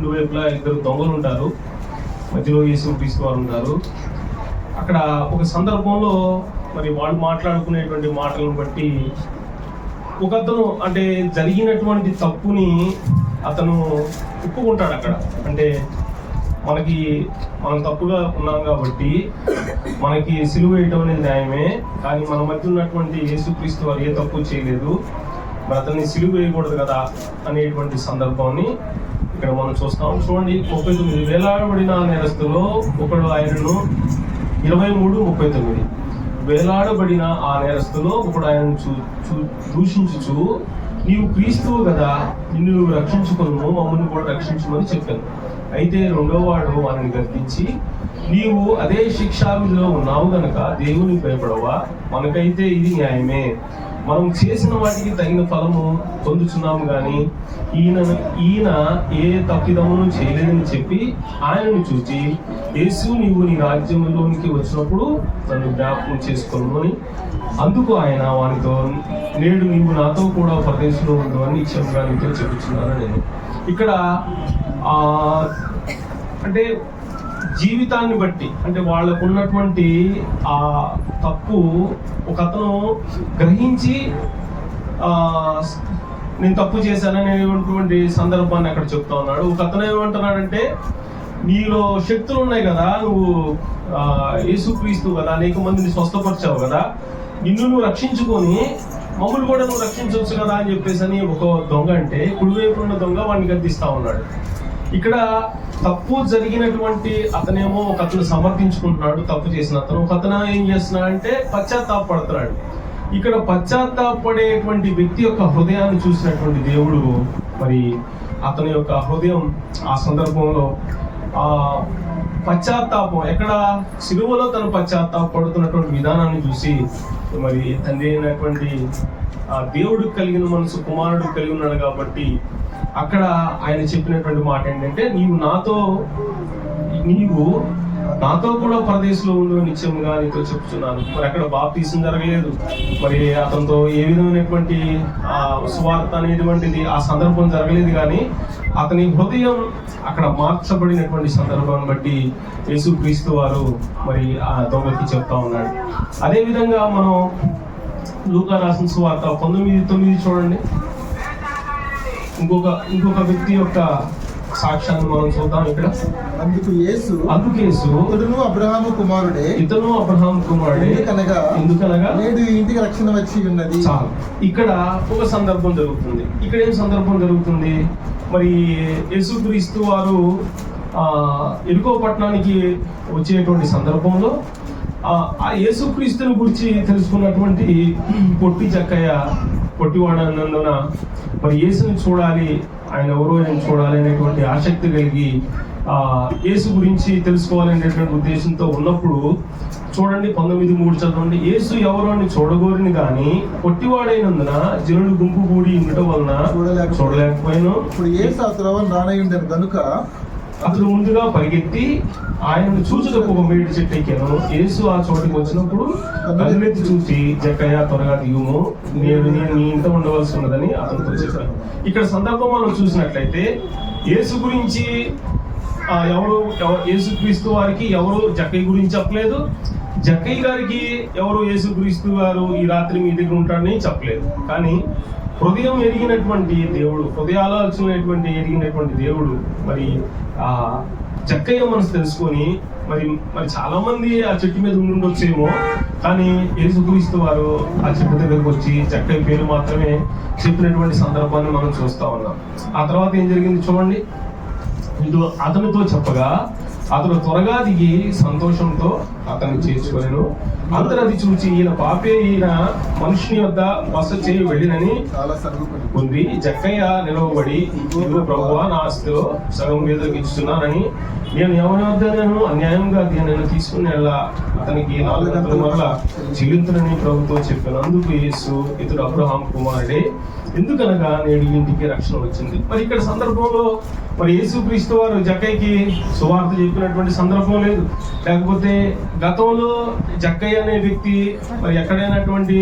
కుడి వైపులా ఇద్దరు దొంగలు ఉంటారు, మధ్యలో యేసుక్రీస్తు వారు ఉంటారు. అక్కడ ఒక సందర్భంలో మరి వాళ్ళు మాట్లాడుకునేటువంటి మాటలను బట్టి ఒకతను అంటే జరిగినటువంటి తప్పుని అతను ఒప్పుకుంటాడు. అక్కడ అంటే మనం తప్పుగా ఉన్నాం కాబట్టి మనకి సిలువ వేయటం అనేది న్యాయమే, కానీ మన మధ్య ఉన్నటువంటి యేసుక్రీస్తు వారు ఏ తప్పు చేయలేదు, మరి అతన్ని సిలువ వేయకూడదు కదా అనేటువంటి సందర్భాన్ని ఇక్కడ మనం చూస్తాం. చూడండి 39 వేలాడబడిన నేరస్తులో ఒకడు ఆయనను 23:39 వేలాడబడిన ఆ నేరస్తులో ఒకడు ఆయనను దూషించుచు నీవు క్రీస్తువు కదా, నిన్ను నువ్వు రక్షించుకును, మమ్మల్ని కూడా రక్షించమని చెప్పాను. అయితే రెండో వాడు వారిని గర్తించి నీవు అదే శిక్షావిధిలో ఉన్నావు గనక దేవునికి భయపడవా, మనకైతే ఇది న్యాయమే, మనం చేసిన వాటికి తగిన ఫలము పొందుచున్నాము గాని ఈయన ఏ తప్పిదమును చేయలేదని చెప్పి ఆయనను చూచి యేసు నీవు నీ రాజ్యంలోనికి వచ్చినప్పుడు నన్ను జ్ఞాపకం చేసుకోమని అందుకు ఆయన వానితో నేడు నీవు నాతో కూడా పరదేశంలో ఉండు అని నిశ్చయంగా నీతో చెప్పుచున్నాను. నేను ఇక్కడ అంటే జీవితాన్ని బట్టి అంటే వాళ్ళకు ఉన్నటువంటి ఆ తప్పు ఒక అతను గ్రహించి నేను తప్పు చేశాననేటువంటి సందర్భాన్ని అక్కడ చెప్తా ఉన్నాడు. ఒక అతను ఏమంటున్నాడంటే నీలో శక్తులు ఉన్నాయి కదా, నువ్వు యేసుక్రీస్తు కదా, అనేక మందిని స్వస్థపరిచావు కదా, నిన్ను నువ్వు రక్షించుకొని మమ్మల్ని కూడా నువ్వు రక్షించవచ్చు కదా అని చెప్పేసి అని ఒక దొంగ అంటే కుడివైపు ఉన్న దొంగ వాడిని గద్దిస్తా ఉన్నాడు. ఇక్కడ తప్పు జరిగినటువంటి అతనేమో ఒక అతను సమర్థించుకుంటున్నాడు, తప్పు చేసిన అతను. ఒక అతను ఏం చేస్తున్నాడు అంటే పశ్చాత్తాపడుతున్నాడు. ఇక్కడ పశ్చాత్తాపడేటువంటి వ్యక్తి యొక్క హృదయాన్ని చూసినటువంటి దేవుడు మరి అతని యొక్క హృదయం ఆ సందర్భంలో పశ్చాత్తాపం ఎక్కడ సిలువలో తను పశ్చాత్తాపడుతున్నటువంటి విధానాన్ని చూసి మరి తండ్రి అయినటువంటి దేవుడికి కలిగిన మనసు కుమారుడికి కలిగి ఉన్నాడు కాబట్టి అక్కడ ఆయన చెప్పినటువంటి మాట ఏంటంటే నీవు నాతో కూడా పరదేశంలో ఉండు నిత్యముగా నీతో చెప్తున్నాను. మరి అక్కడ బాప్తీసం జరగలేదు, మరి అతనితో ఏ విధమైనటువంటి సువార్త అనేటువంటిది ఆ సందర్భం జరగలేదు, కానీ అతని హృదయం అక్కడ మార్చబడినటువంటి సందర్భాన్ని బట్టి యేసుక్రీస్తు వారు మరి ఆ దొంగకి చెప్తా ఉన్నాడు. అదేవిధంగా మనం లూకా రాసిన సువార్త 19:9 చూడండి. ఇంకొక వ్యక్తి యొక్క సాక్ష్యాన్ని మనం చూద్దాం ఇక్కడ. అందుకు యేసు ఇతను అబ్రహాము కుమారుడే ఎందుకనగా నేడు ఇంటికి రక్షణ వచ్చి ఉన్నది. చాలు. ఇక్కడ ఒక సందర్భం జరుగుతుంది. ఇక్కడ ఏం సందర్భం జరుగుతుంది? మరి యేసుక్రీస్తు వారు ఎరుకో పట్టణానికి వచ్చేటువంటి సందర్భంలో ఆ యేసుక్రీస్తుని గురించి తెలుసుకున్నటువంటి పొట్టివాడన్నందున మరి యేసుని చూడాలి, ఆయన ఎవరో ఆయన చూడాలి అనేటువంటి ఆసక్తి కలిగి యేసు గురించి తెలుసుకోవాలనేటువంటి ఉద్దేశంతో ఉన్నప్పుడు చూడండి 19:3 చదవండి. యేసు ఎవరో అని చూడగోరిని గాని పొట్టివాడైనందున జనులు గుంపు కూడి ఉండటం వలన చూడలేకపోయాను. ఇప్పుడు యేసు ఆ త్రోవను రానయ్యుండెను గనుక అతడు ముందుగా పరిగెత్తి ఆయనను చూచుటకు ఒక మేడి చెట్టు ఎక్కాను. యేసు ఆ చోటుకి వచ్చినప్పుడు కళ్ళెత్తి చూసి జక్కయ్య త్వరగా దిగుము, నేను నీ ఇంట ఉండవలసి ఉన్నదని అతనితో చెప్పాను. ఇక్కడ సందర్భం మనం చూసినట్లయితే యేసు గురించి యేసుక్రీస్తు వారికి ఎవరు జక్కయ్య గురించి చెప్పలేదు, జక్కయ్య గారికి ఎవరు యేసుక్రీస్తు గారు ఈ రాత్రి మీ దగ్గర ఉంటాడని చెప్పలేదు. కానీ హృదయం ఎరిగినటువంటి దేవుడు, హృదయాలోచనటువంటి ఎరిగినటువంటి దేవుడు మరి జక్కయ్య మనసు తెలుసుకొని మరి చాలా మంది ఆ చెట్టు మీద ఉండొచ్చేమో, కానీ యేసుక్రీస్తు వారు ఆ చెట్టు దగ్గరకు వచ్చి జక్కయ్య పేరు మాత్రమే చెప్పినటువంటి సందర్భాన్ని మనం చూస్తా ఉన్నాం. ఆ తర్వాత ఏం జరిగింది చూడండి. అతనితో చెప్పగా అతను త్వరగా దిగి సంతోషంతో అతన్ని చేర్చుకొనెను. అందరూ అది చూచి ఈయన పాపే, ఈయన మనుషుని వద్ద బస చేయి వెళ్ళినని ఉంది. జక్కయ్య నిలవబడి ఇదిగో ప్రభువా, నా ఆస్తిలో సగం మీదకి ఇస్తున్నానని నేను ఎవరి వద్ద నేను అన్యాయంగా నేను తీసుకుని అతనికి 4 గంటల వల్ల చెల్లింతులని ప్రభుతో చెప్పాను. అందుకు యేసు ఇతడు అబ్రహాం కుమారుడే, ఎందుకనగా నేడు ఇంటికి రక్షణ వచ్చింది. మరి ఇక్కడ సందర్భంలో మరి యేసుక్రీస్తు వారు జక్కయ్యకి సువార్త చెప్పినటువంటి సందర్భం లేదు. లేకపోతే గతంలో జక్కయ్య అనే వ్యక్తి మరి ఎక్కడైనటువంటి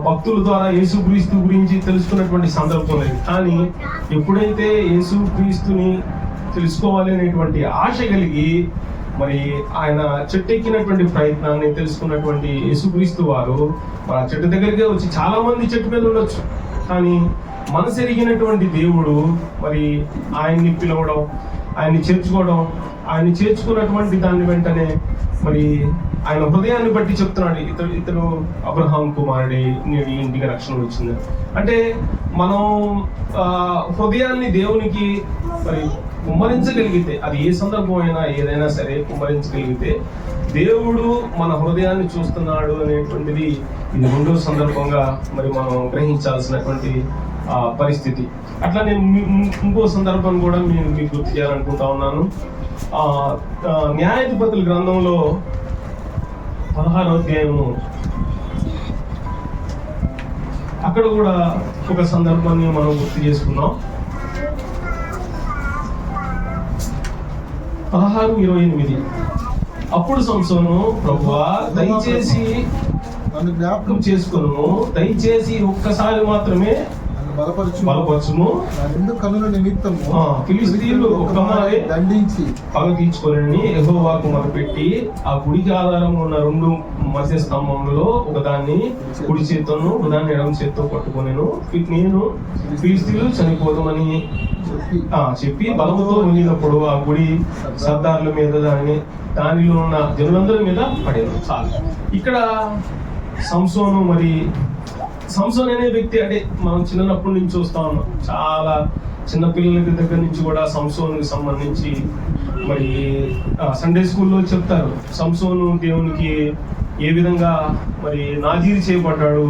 భక్తుల ద్వారా యేసుక్రీస్తు గురించి తెలుసుకున్నటువంటి సందర్భం లేదు. కానీ ఎప్పుడైతే యేసుక్రీస్తుని తెలుసుకోవాలి అనేటువంటి ఆశ కలిగి మరి ఆయన చెట్టు ఎక్కినటువంటి ప్రయత్నాన్ని తెలుసుకున్నటువంటి యేసుక్రీస్తు వారు మన చెట్టు దగ్గరికే వచ్చి, చాలా మంది చెట్టు మీద ఉండొచ్చు, కానీ మనసు ఎరిగినటువంటి దేవుడు మరి ఆయన్ని పిలవడం, ఆయన్ని చేర్చుకోవడం, ఆయన్ని చేర్చుకున్నటువంటి దాన్ని వెంటనే మరి ఆయన హృదయాన్ని బట్టి చెప్తున్నాడు, ఇతడు అబ్రహాం కుమారుడే, నేడు ఇంటికి రక్షణ వచ్చింది. అంటే మనం హృదయాన్ని దేవునికి మరి కుమ్మరించగలిగితే, అది ఏ సందర్భం అయినా ఏదైనా సరే కుమ్మరించగలిగితే దేవుడు మన హృదయాన్ని చూస్తున్నాడు అనేటువంటిది ఇది రెండో సందర్భంగా మరి మనం గ్రహించాల్సినటువంటి పరిస్థితి. అట్లా నేను ఇంకో సందర్భం కూడా నేను మీకు గుర్తు చేయాలనుకుంటా ఉన్నాను. న్యాయాధిపతుల గ్రంథంలో 16వ అధ్యాయము, అక్కడ కూడా ఒక సందర్భాన్ని మనం గుర్తు చేసుకున్నాం. 16:28 అప్పుడు సంసోను, ప్రభువా దయచేసి నన్ను జ్ఞాపకం చేసుకును, దయచేసి ఒక్కసారి మాత్రమే బలపరచుము, నా రెండు కన్నుల నిమిత్తము ఫిలిష్తీయులు ఒక్కమారే దండించి పగ తీర్చుకోనని యెహోవాకు మొరపెట్టి ఆ గుడికి ఆధారం ఉన్న 2 మధ్య స్తంభములలో ఒకదాన్ని కుడి చేత్తోను ఒకదాన్ని ఎడమ చేత్తో పట్టుకొనెను. నేను ఫిలిష్తీయులు చనిపోతామని చెప్పి బలముతో ఉండినప్పుడు ఆ గుడి సర్దార్ల మీద దానిలో ఉన్న జనులందరి మీద పడేను. చాలు. ఇక్కడ సంసోన్ అనే వ్యక్తి, అంటే మనం చిన్నప్పటి నుంచి చూస్తా ఉన్నాం, చాలా చిన్నపిల్లల దగ్గర నుంచి కూడా సంసోన్కి సంబంధించి మరి సండే స్కూల్లో చెప్తారు. సంసోను దేవునికి ఏ విధంగా మరి నాజీరు చేయబడ్డాడు,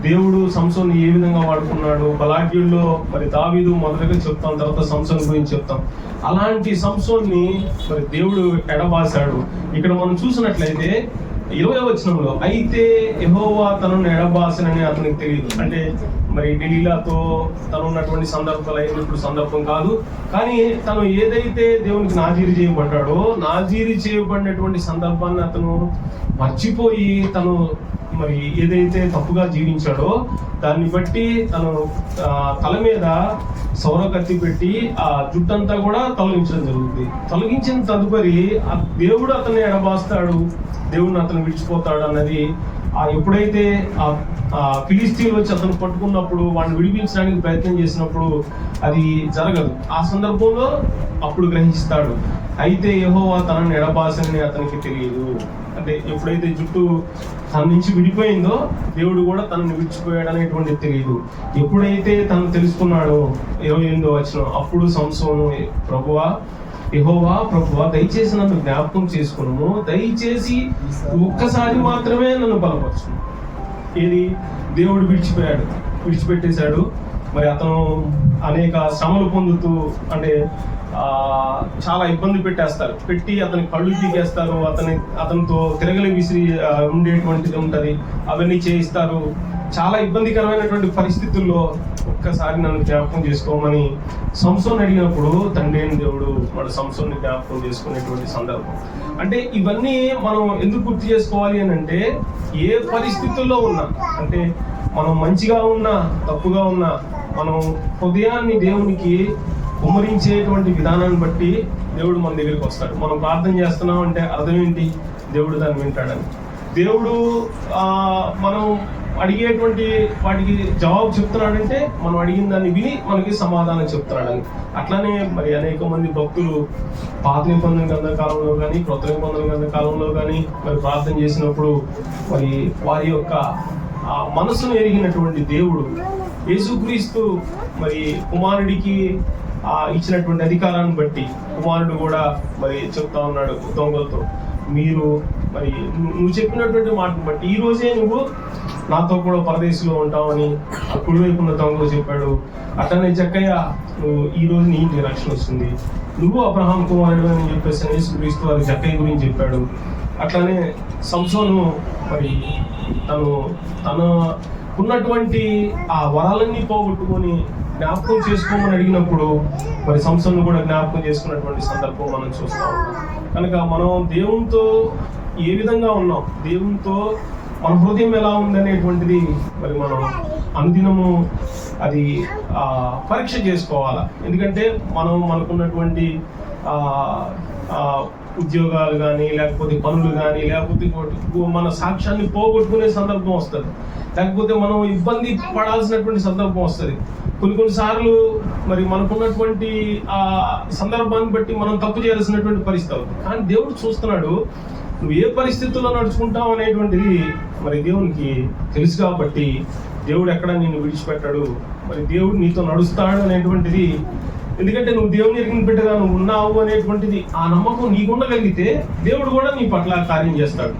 దేవుడు సంసోన్ని ఏ విధంగా వాడుకున్నాడు, బలాఢ్యుల్లో మరి దావీదు మొదటగా చెప్తాం, తర్వాత సంసోన్ గురించి చెప్తాం. అలాంటి సంసోన్ని మరి దేవుడు ఎడబాసాడు. ఇక్కడ మనం చూసినట్లయితే 20వ వచనంలో, అయితే యెహోవా తనను ఎడబాసనని అతనికి తెలియదు. అంటే మరి డెలీలాతో తను ఉన్నటువంటి సందర్భాలు అయినప్పుడు సందర్భం కాదు, కానీ తను ఏదైతే దేవునికి నాజీరు చేయబడ్డాడో, నాజీరు చేయబడినటువంటి సందర్భాన్ని అతను మర్చిపోయి తను మరి ఏదైతే తప్పుగా జీవించాడో దాన్ని బట్టి తను తల మీద సౌర కత్తి పెట్టి ఆ జుట్టంతా కూడా తొలగించడం జరుగుతుంది. తొలగించిన తదుపరి ఆ దేవుడు అతన్ని ఎడబాస్తాడు, దేవుడిని అతను విడిచిపోతాడు అన్నది ఎప్పుడైతే ఆ ఫిలిష్తీయులు వచ్చి అతను పట్టుకున్నప్పుడు వాడిని విడిపించడానికి ప్రయత్నం చేసినప్పుడు అది జరగదు. ఆ సందర్భంలో అప్పుడు గ్రహిస్తాడు, అయితే యెహోవా తనని ఎడబాసనని అతనికి తెలియదు. అంటే ఎప్పుడైతే జుట్టు తన నుంచి విడిపోయిందో దేవుడు కూడా తనని విడిచిపోయాడు అనేటువంటిది తెలియదు. ఎప్పుడైతే తను తెలుసుకున్నాడో 28వ వచనం, అప్పుడు సంసోను, యెహోవా ప్రభువా దయచేసి నన్ను జ్ఞాపకం చేసుకును, దయచేసి ఒక్కసారి మాత్రమే నన్ను బలపరచు. ఏది దేవుడు విడిచిపెట్టేశాడు. మరి అతను అనేక శ్రమలు పొందుతూ, అంటే చాలా ఇబ్బంది పెట్టి అతని కళ్ళు పీకేస్తారు, అతనితో తిరగలి విసిరి ఉండేటువంటిది ఉంటది, అవన్నీ చేయిస్తారు. చాలా ఇబ్బందికరమైనటువంటి పరిస్థితుల్లో ఒక్కసారి నన్ను జ్ఞాపకం చేసుకోమని సంసోన్ అడిగినప్పుడు తండ్రి అయిన దేవుడు వాడు సంసోన్ని జ్ఞాపకం చేసుకునేటువంటి సందర్భం. అంటే ఇవన్నీ మనం ఎందుకు గుర్తు చేసుకోవాలి అని అంటే, ఏ పరిస్థితుల్లో ఉన్నా, అంటే మనం మంచిగా ఉన్నా తప్పుగా ఉన్నా, మనం హృదయాన్ని దేవునికి కుమ్మరించేటువంటి విధానాన్ని బట్టి దేవుడు మన దగ్గరికి వస్తాడు. మనం ప్రార్థన చేస్తున్నాం అంటే అర్థం ఏంటి? దేవుడు దాన్ని వింటాడని. దేవుడు మనం అడిగేటువంటి వాటికి జవాబు చెప్తున్నాడంటే మనం అడిగిన దాన్ని విని మనకి సమాధానం చెప్తున్నాడని. అట్లానే మరి అనేక మంది భక్తులు పాత నిబంధన గ్రంథ కాలంలో కానీ క్రొత్త నిబంధన గ్రంథ కాలంలో కానీ మరి ప్రార్థన చేసినప్పుడు మరి వారి యొక్క మనసును ఎరిగినటువంటి దేవుడు యేసుక్రీస్తు మరి కుమారుడికి ఇచ్చినటువంటి అధికారాన్ని బట్టి కుమారుడు కూడా మరి చెప్తా ఉన్నాడు దొంగలతో, మీరు మరి నువ్వు చెప్పినటువంటి మాటను బట్టి ఈ రోజే నువ్వు నాతో కూడా పరదేశంలో ఉంటావని ఆ కుడివైపు ఉన్న దొంగలు చెప్పాడు. అట్లనే జక్కయ్య, నువ్వు ఈ రోజు నీ ఇంటికి రక్షణ వస్తుంది, నువ్వు అబ్రహాం కుమారుడు అని చెప్పేసి యేసుక్రీస్తు వారి జక్కయ్య గురించి చెప్పాడు. అట్లానే సంసోను మరి తన ఉన్నటువంటి ఆ వరాలన్నీ పోగొట్టుకొని జ్ఞాపకం చేసుకోమని అడిగినప్పుడు మరి సంసోను కూడా జ్ఞాపకం చేసుకున్నటువంటి సందర్భం మనం చూస్తూ ఉన్నాం. కనుక మనం దేవునితో ఏ విధంగా ఉన్నాం, దేవునితో మన హృదయం ఎలా ఉందనేటువంటిది మరి మనం అనుదినము అది పరీక్ష చేసుకోవాలా. ఎందుకంటే మనకున్నటువంటి ఉద్యోగాలు కానీ, లేకపోతే పనులు కానీ, లేకపోతే మన సాక్ష్యాన్ని పోగొట్టుకునే సందర్భం వస్తుంది, లేకపోతే మనం ఇబ్బంది పడాల్సినటువంటి సందర్భం వస్తుంది. కొన్నిసార్లు మరి మనకున్నటువంటి ఆ సందర్భాన్ని బట్టి మనం తప్పు చేయాల్సినటువంటి పరిస్థితి అవుతుంది. కానీ దేవుడు చూస్తున్నాడు, నువ్వు ఏ పరిస్థితుల్లో నడుచుకుంటావు అనేటువంటిది మరి దేవునికి తెలుసు. కాబట్టి దేవుడు ఎక్కడ నిన్ను విడిచిపెట్టాడు, మరి దేవుడు నీతో నడుస్తాడు అనేటువంటిది, ఎందుకంటే నువ్వు దేవుని ఎరిగిన బిడ్డగా నువ్వు ఉన్నావు అనేటువంటిది ఆ నమ్మకం నీకు ఉండగలిగితే దేవుడు కూడా నీ పట్ల కార్యం చేస్తాడు.